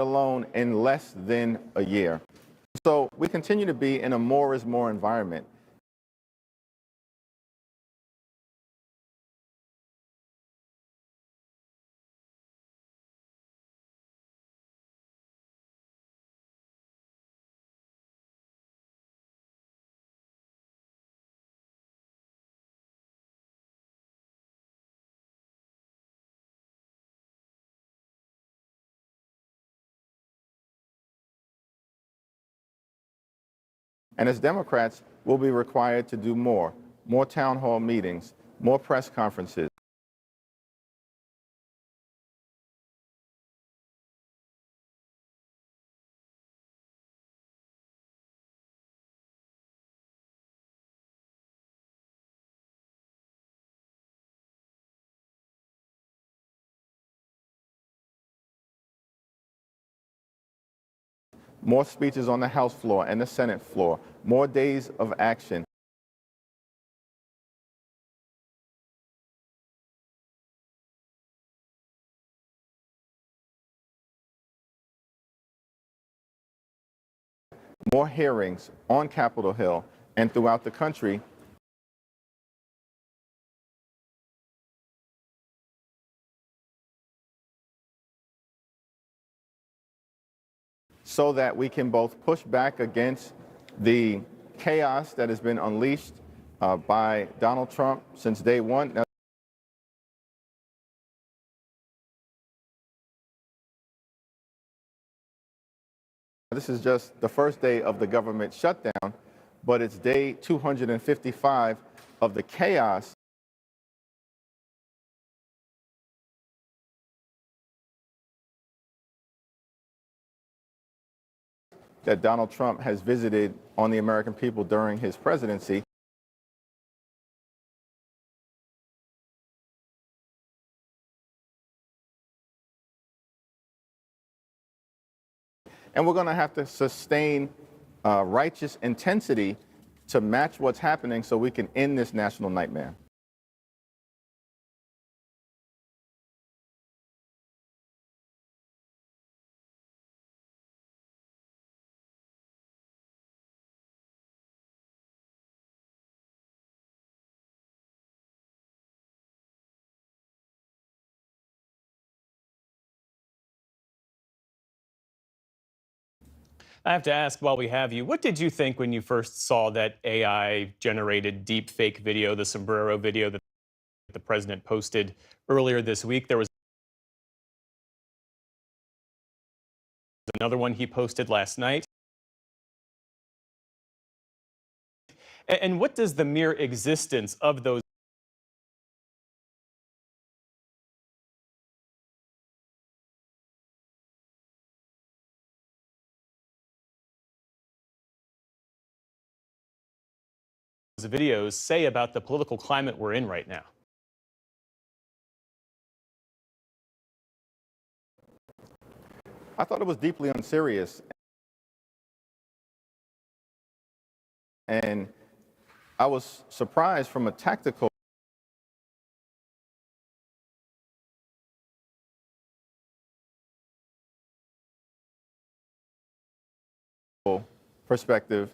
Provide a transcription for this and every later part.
alone in less than a year. So we continue to be in a more is more environment. And as Democrats, we'll be required to do more town hall meetings, more press conferences. More speeches on the House floor and the Senate floor, more days of action. More hearings on Capitol Hill and throughout the country so that we can both push back against the chaos that has been unleashed by Donald Trump since day one. Now, this is just the first day of the government shutdown, but it's day 255 of the chaos that Donald Trump has visited on the American people during his presidency. And we're going to have to sustain righteous intensity to match what's happening so we can end this national nightmare. I have to ask, while we have you, what did you think when you first saw that AI-generated deep fake video, the sombrero video that the president posted earlier this week? There was another one he posted last night. And what does the mere existence of those videos say about the political climate we're in right now? I thought it was deeply unserious. And I was surprised from a tactical perspective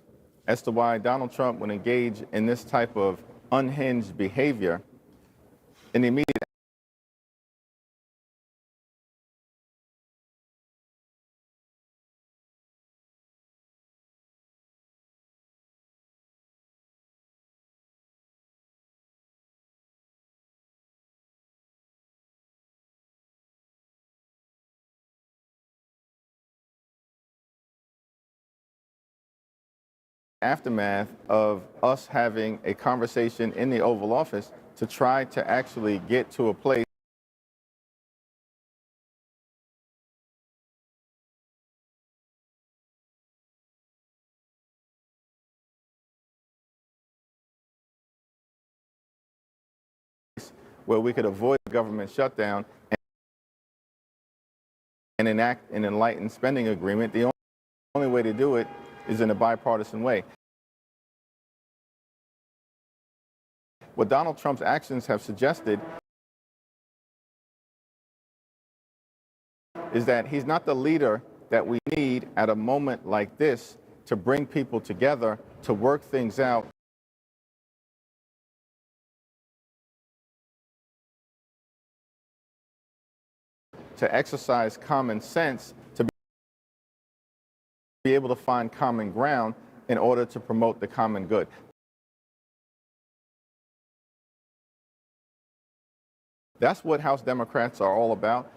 as to why Donald Trump would engage in this type of unhinged behavior in the immediate aftermath of us having a conversation in the Oval Office to try to actually get to a place where we could avoid the government shutdown and enact an enlightened spending agreement. The only way to do it is in a bipartisan way. What Donald Trump's actions have suggested is that he's not the leader that we need at a moment like this to bring people together, to work things out. To exercise common sense, to be able to find common ground in order to promote the common good. That's what House Democrats are all about.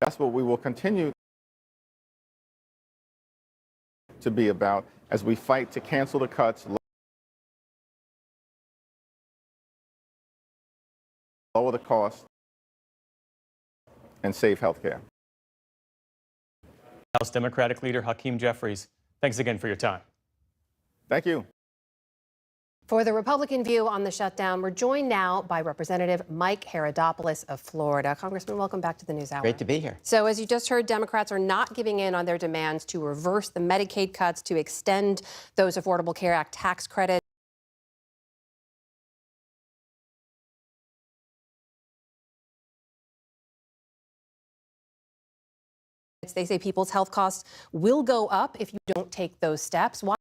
That's what we will continue to be about as we fight to cancel the cuts, lower the cost, and save health care. House Democratic Leader Hakeem Jeffries, thanks again for your time. Thank you. For the Republican view on the shutdown, we're joined now by Representative Mike Herodopoulos of Florida. Congressman, welcome back to the NewsHour. Great to be here. So as you just heard, Democrats are not giving in on their demands to reverse the Medicaid cuts, to extend those Affordable Care Act tax credits. They say people's health costs will go up if you don't take those steps. Why?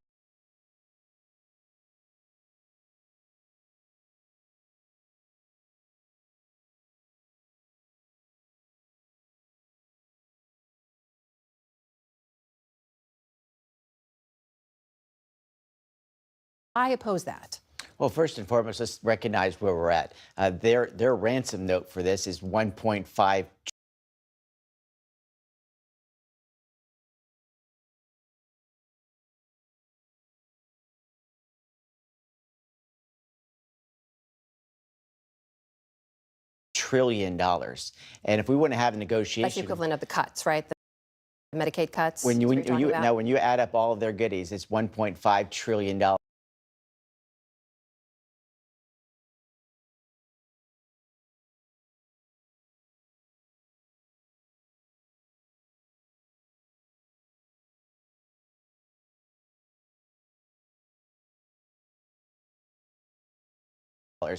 I oppose that. Well, first and foremost, let's recognize where we're at. Their ransom note for this is $1.5 trillion. And if we wouldn't have a negotiation, That's the equivalent of the cuts, right? The Medicaid cuts. when you add up all of their goodies, it's $1.5 trillion.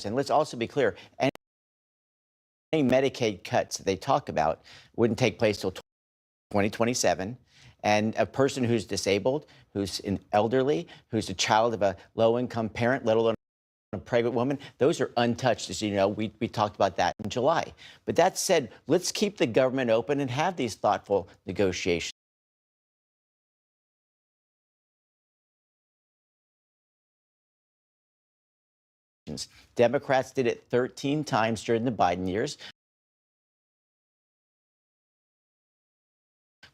And let's also be clear, any Medicaid cuts that they talk about wouldn't take place till 2027. And a person who's disabled, who's an elderly, who's a child of a low-income parent, let alone a pregnant woman, those are untouched. As you know, we talked about that in July. But that said, let's keep the government open and have these thoughtful negotiations. Democrats did it 13 times during the Biden years.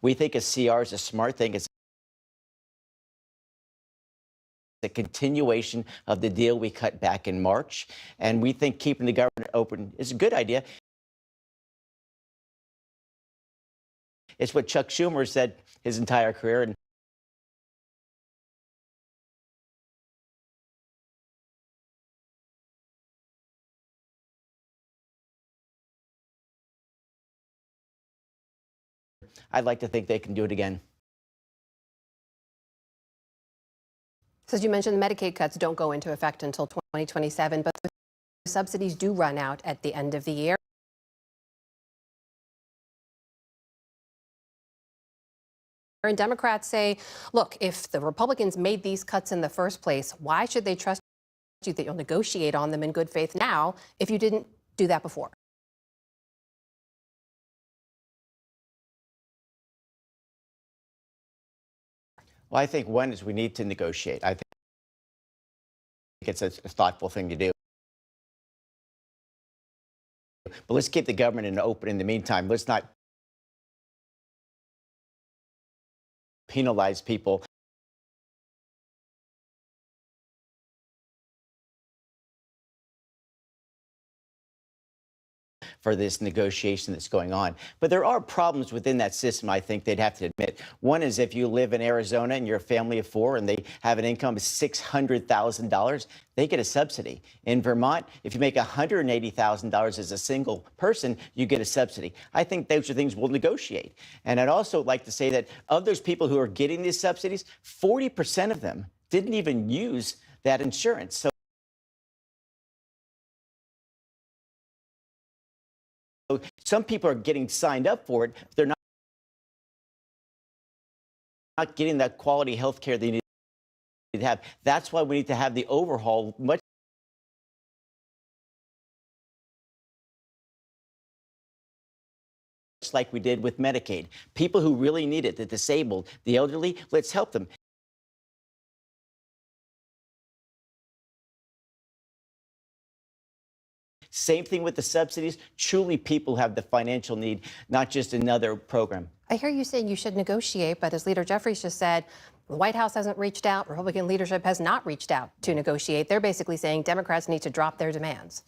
We think a CR is a smart thing. It's a continuation of the deal we cut back in March. And we think keeping the government open is a good idea. It's what Chuck Schumer said his entire career. And I'd like to think they can do it again. So as you mentioned, the Medicaid cuts don't go into effect until 2027, but the subsidies do run out at the end of the year. And Democrats say, look, if the Republicans made these cuts in the first place, why should they trust you that you'll negotiate on them in good faith now if you didn't do that before? Well, I think one is we need to negotiate. I think it's a thoughtful thing to do. But let's keep the government open in the meantime. Let's not penalize people for this negotiation that's going on. But there are problems within that system, I think they'd have to admit. One is if you live in Arizona and you're a family of four and they have an income of $600,000, they get a subsidy. In Vermont, if you make $180,000 as a single person, you get a subsidy. I think those are things we'll negotiate. And I'd also like to say that of those people who are getting these subsidies, 40% of them didn't even use that insurance. So So some people are getting signed up for it. They're not getting that quality health care they need to have. That's why we need to have the overhaul much like we did with Medicaid. People who really need it, the disabled, the elderly, let's help them. Same thing with the subsidies. Truly, people have the financial need, not just another program. I hear you saying you should negotiate, but as Leader Jeffries just said, the White House hasn't reached out. Republican leadership has not reached out to negotiate. They're basically saying Democrats need to drop their demands.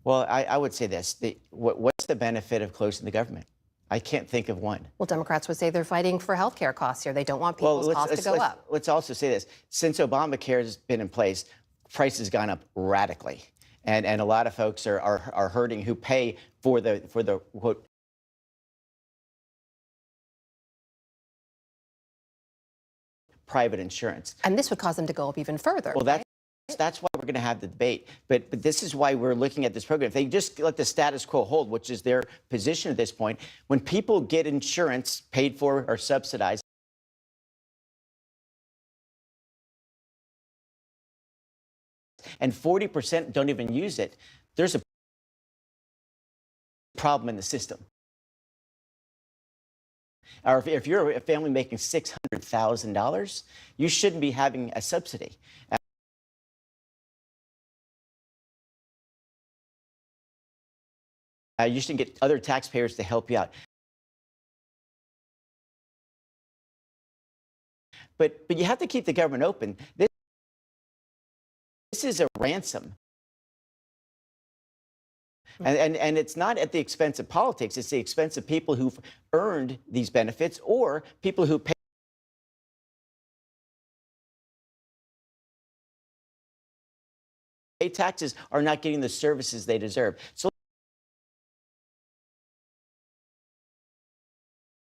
Well, I would say this. What's the benefit of closing the government? I can't think of one. Well, Democrats would say they're fighting for health care costs here. They don't want people's costs to go up. Let's also say this. Since Obamacare has been in place, prices have gone up radically. And a lot of folks are hurting who pay for the quote, private insurance. And this would cause them to go up even further. Well, that's why we're going to have the debate. But this is why we're looking at this program. If they just let the status quo hold, which is their position at this point, when people get insurance paid for or subsidized, and 40% don't even use it, there's a problem in the system. Or if you're a family making $600,000, you shouldn't be having a subsidy. You should get other taxpayers to help you out. But you have to keep the government open. This is a ransom. And it's not at the expense of politics. It's the expense of people who've earned these benefits or people who pay taxes are not getting the services they deserve. So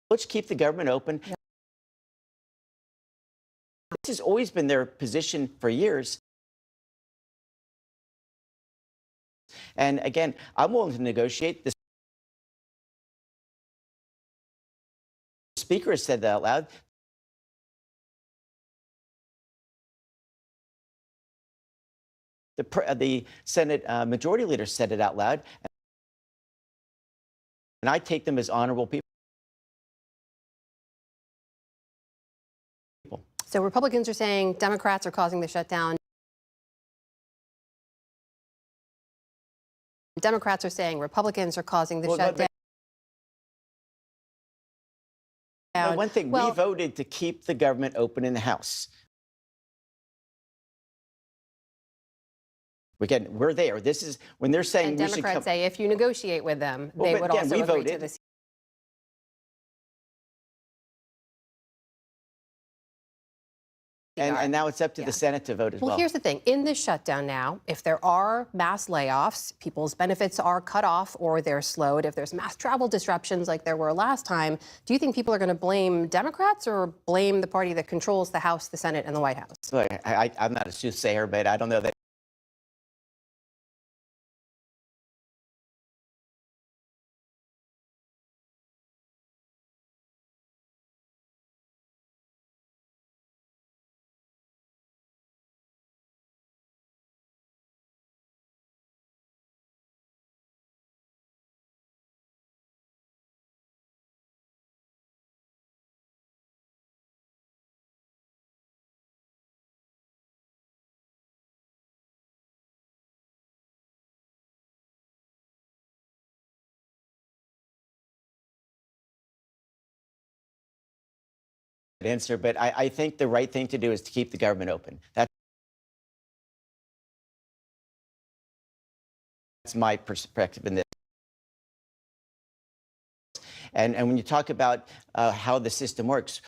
let's keep the government open. Yeah. This has always been their position for years. And again, I'm willing to negotiate. The Speaker has said that out loud. The Senate Majority Leader said it out loud. And I take them as honorable people. So Republicans are saying Democrats are causing the shutdown. Democrats are saying Republicans are causing the shutdown. One thing, we voted to keep the government open in the House. Again, we're there. This is when they're saying and Democrats say if you negotiate with them, they would also agree to this. And now it's up to the Senate to vote as well. Well, here's the thing. In this shutdown now, if there are mass layoffs, people's benefits are cut off or they're slowed, if there's mass travel disruptions like there were last time, do you think people are going to blame Democrats or blame the party that controls the House, the Senate, and the White House? Look, I'm not a soothsayer, but I don't know that. Answer, but I think the right thing to do is to keep the government open. That's my perspective in this. And when you talk about how the system works,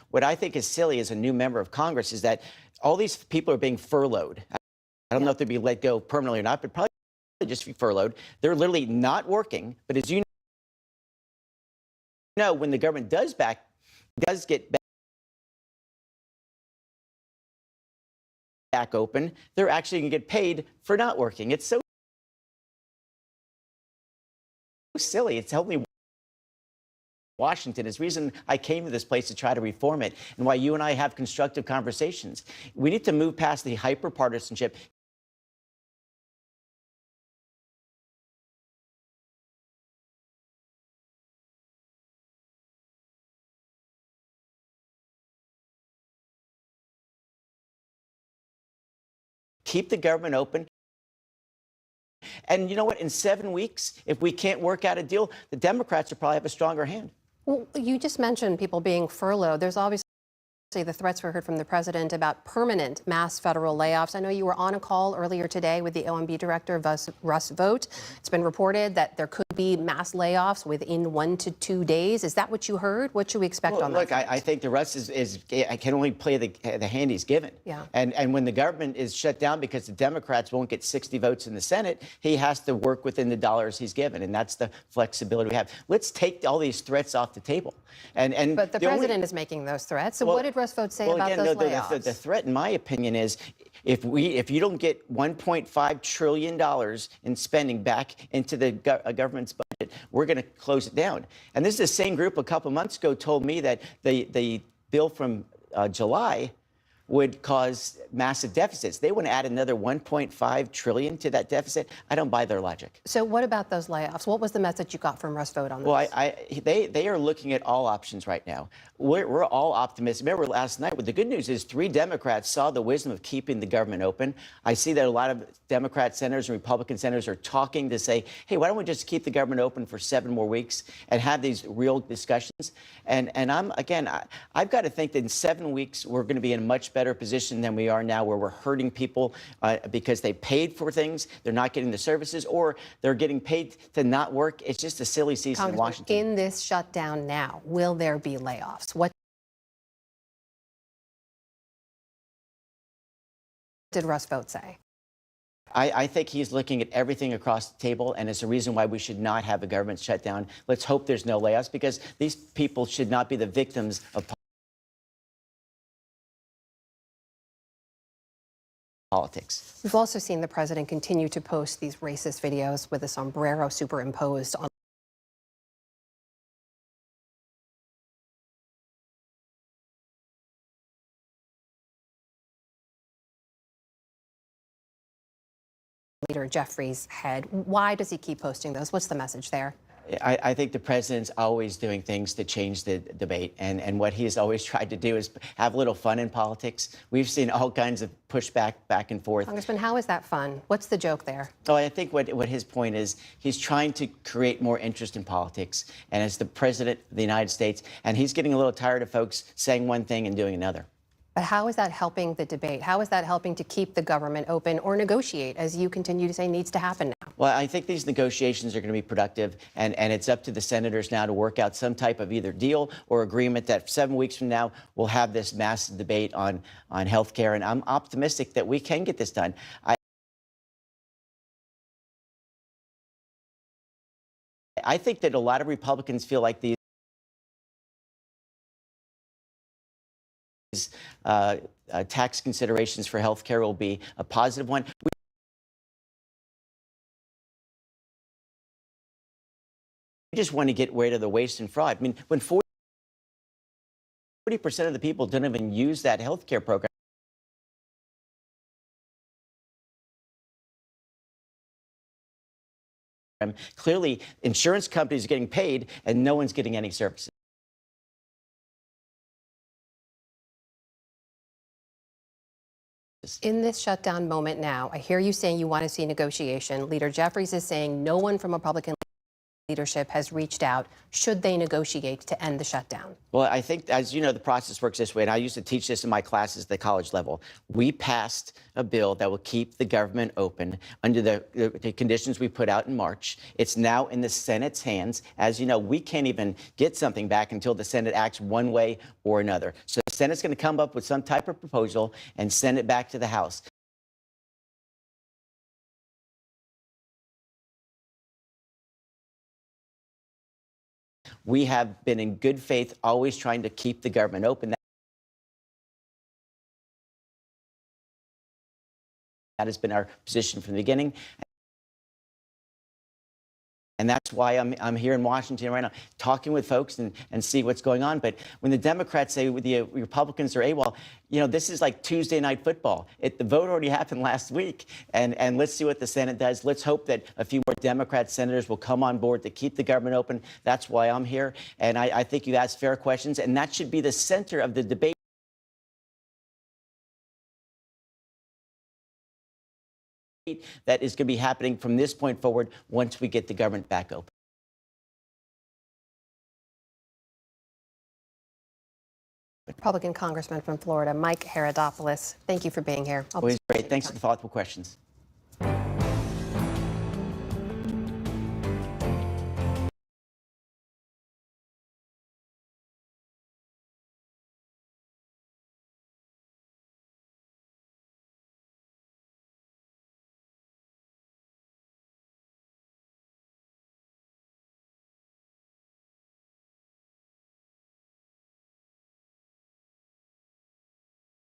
what I think is silly as a new member of Congress is that all these people are being furloughed. I don't know if they'll be let go permanently or not, but probably just be furloughed. They're literally not working, but as you know, when the government does get back open, they're actually going to get paid for not working. It's so silly. It's only Washington is the reason I came to this place to try to reform it, and why you and I have constructive conversations. We need to move past the hyper-partisanship. Keep the government open. And you know what? In 7 weeks, if we can't work out a deal, the Democrats will probably have a stronger hand. Well, you just mentioned people being furloughed. There's obviously the threats we heard from the president about permanent mass federal layoffs. I know you were on a call earlier today with the OMB director, Russ Vought. It's been reported that there could be mass layoffs within 1 to 2 days. Is that what you heard? What should we expect on that? Look, I think the Russ I can only play the hand he's given. Yeah. And when the government is shut down because the Democrats won't get 60 votes in the Senate, he has to work within the dollars he's given, and that's the flexibility we have. Let's take all these threats off the table. But the president is making those threats. So what did Russ Vought say about those layoffs? The threat, in my opinion, is if you don't get $1.5 trillion in spending back into the government's budget, we're going to close it down. And this is the same group a couple months ago told me that the bill from July would cause massive deficits. They want to add another $1.5 trillion to that deficit. I don't buy their logic. So what about those layoffs? What was the message you got from Russ Vought on this? Well, they are looking at all options right now. We're all optimistic. Remember last night, the good news is 3 Democrats saw the wisdom of keeping the government open. I see that a lot of Democrat senators and Republican senators are talking to say, hey, why don't we just keep the government open for 7 more weeks and have these real discussions? And I've got to think that in 7 weeks, we're going to be in a much better position than we are now, where we're hurting people because they paid for things, they're not getting the services, or they're getting paid to not work. It's just a silly season in Washington. In this shutdown now, will there be layoffs? What did Russ Vought say? I think he's looking at everything across the table, and it's a reason why we should not have a government shutdown. Let's hope there's no layoffs, because these people should not be the victims of politics. We've also seen the president continue to post these racist videos with a sombrero superimposed on Leader Jeffries' head. Why does he keep posting those? What's the message there? I think the president's always doing things to change the debate, and what he has always tried to do is have a little fun in politics. We've seen all kinds of pushback back and forth. Congressman, how is that fun? What's the joke there? Oh, I think what his point is, he's trying to create more interest in politics, and as the president of the United States, and he's getting a little tired of folks saying one thing and doing another. But how is that helping the debate? How is that helping to keep the government open or negotiate, as you continue to say needs to happen now? Well, I think these negotiations are going to be productive, and it's up to the senators now to work out some type of either deal or agreement that 7 weeks from now we'll have this massive debate on health care, and I'm optimistic that we can get this done. I think that a lot of Republicans feel like these tax considerations for health care will be a positive one. We just want to get rid of the waste and fraud. I mean, when 40% of the people don't even use that health care program, clearly insurance companies are getting paid and no one's getting any services. In this shutdown moment now, I hear you saying you want to see negotiation. Leader Jeffries is saying no one from Republican leadership has reached out. Should they negotiate to end the shutdown? Well, I think, as you know, the process works this way, and I used to teach this in my classes at the college level. We passed a bill that will keep the government open under the conditions we put out in March. It's now in the Senate's hands. As you know, we can't even get something back until the Senate acts one way or another. So the Senate's going to come up with some type of proposal and send it back to the House. We have been in good faith, always trying to keep the government open. That has been our position from the beginning. And that's why I'm here in Washington right now, talking with folks and see what's going on. But when the Democrats say the Republicans are AWOL, you know, this is like Tuesday night football. The vote already happened last week. And let's see what the Senate does. Let's hope that a few more Democrat senators will come on board to keep the government open. That's why I'm here. And I think you asked fair questions, and that should be the center of the debate that is going to be happening from this point forward once we get the government back open. Republican Congressman from Florida, Mike Herodopoulos, thank you for being here. Always great. Thanks for the thoughtful questions.